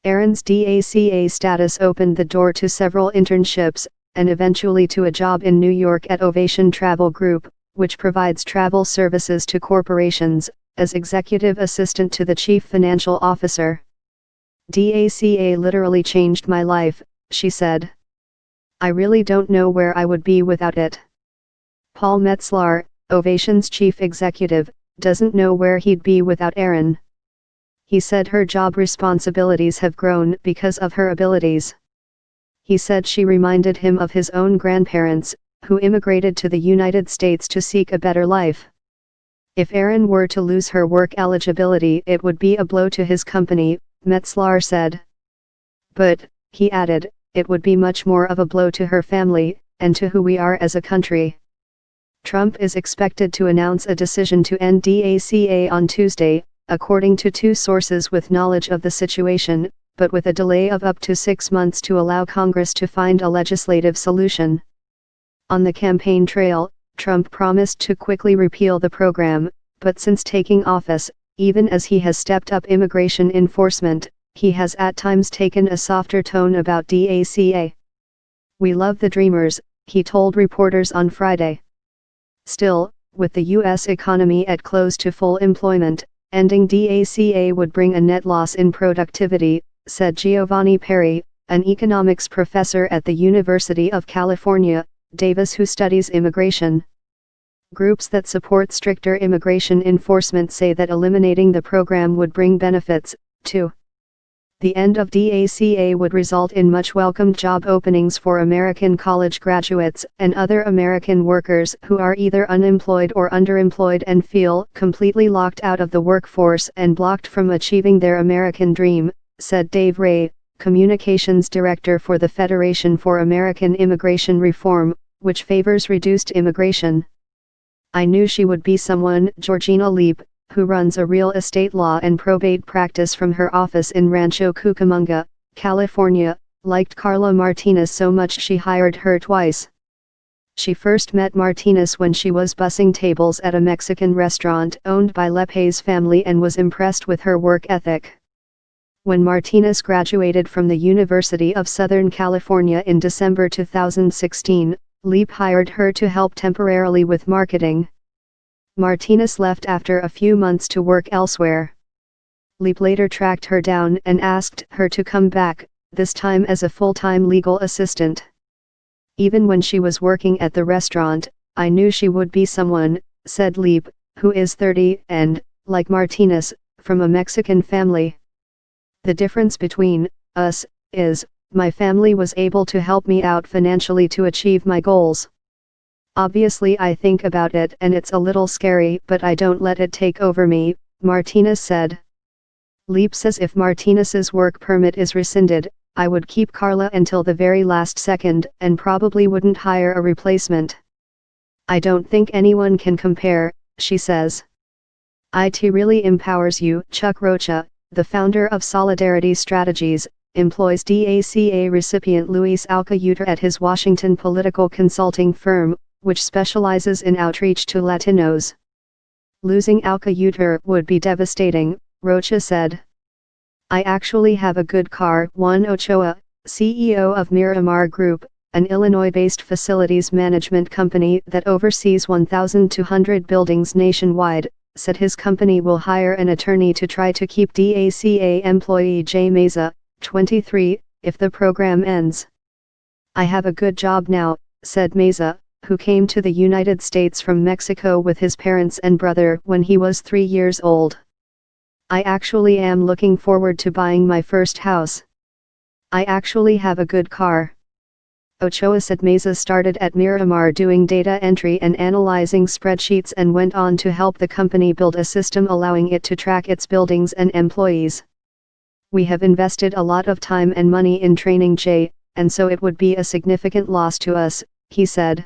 Eren's DACA status opened the door to several internships, and eventually to a job in New York at Ovation Travel Group, which provides travel services to corporations, as executive assistant to the chief financial officer. "DACA literally changed my life," she said. "I really don't know where I would be without it." Paul Metzler, Ovation's chief executive, doesn't know where he'd be without Eren. He said her job responsibilities have grown because of her abilities. He said she reminded him of his own grandparents, who immigrated to the United States to seek a better life. If Eren were to lose her work eligibility, it would be a blow to his company, Metzler said. But, he added, it would be much more of a blow to her family, and to who we are as a country. Trump is expected to announce a decision to end DACA on Tuesday, according to two sources with knowledge of the situation, but with a delay of up to 6 months to allow Congress to find a legislative solution. On the campaign trail, Trump promised to quickly repeal the program, but since taking office, even as he has stepped up immigration enforcement, he has at times taken a softer tone about DACA. "We love the Dreamers," he told reporters on Friday. Still, with the U.S. economy at close to full employment, ending DACA would bring a net loss in productivity, said Giovanni Perry, an economics professor at the University of California, Davis who studies immigration. Groups that support stricter immigration enforcement say that eliminating the program would bring benefits, too. The end of DACA would result in much welcomed job openings for American college graduates and other American workers who are either unemployed or underemployed and feel completely locked out of the workforce and blocked from achieving their American dream, said Dave Ray, communications director for the Federation for American Immigration Reform, which favors reduced immigration. "I knew she would be someone," Georgina Leap, who runs a real estate law and probate practice from her office in Rancho Cucamonga, California, liked Carla Martinez so much she hired her twice. She first met Martinez when she was bussing tables at a Mexican restaurant owned by Lepay's family and was impressed with her work ethic. When Martinez graduated from the University of Southern California in December 2016, Leap hired her to help temporarily with marketing. Martinez left after a few months to work elsewhere. Leap later tracked her down and asked her to come back, this time as a full-time legal assistant. "Even when she was working at the restaurant, I knew she would be someone," said Leap, who is 30 and, like Martinez, from a Mexican family. "The difference between us is, my family was able to help me out financially to achieve my goals. Obviously I think about it and it's a little scary, but I don't let it take over me," Martinez said. Leap says if Martinez's work permit is rescinded, "I would keep Carla until the very last second and probably wouldn't hire a replacement. I don't think anyone can compare," she says. "It really empowers you." Chuck Rocha, the founder of Solidarity Strategies, employs DACA recipient Luis Alcayuta at his Washington political consulting firm, which specializes in outreach to Latinos. "Losing Alcayuta would be devastating," Rocha said. "I actually have a good car." Juan Ochoa, CEO of Miramar Group, an Illinois-based facilities management company that oversees 1,200 buildings nationwide, said his company will hire an attorney to try to keep DACA employee Jay Meza, 23, if the program ends. "I have a good job now," said Meza, who came to the United States from Mexico with his parents and brother when he was 3 years old. "I actually am looking forward to buying my first house. I actually have a good car." Ochoa said Meza started at Miramar doing data entry and analyzing spreadsheets and went on to help the company build a system allowing it to track its buildings and employees. "We have invested a lot of time and money in training Jay, and so it would be a significant loss to us," he said.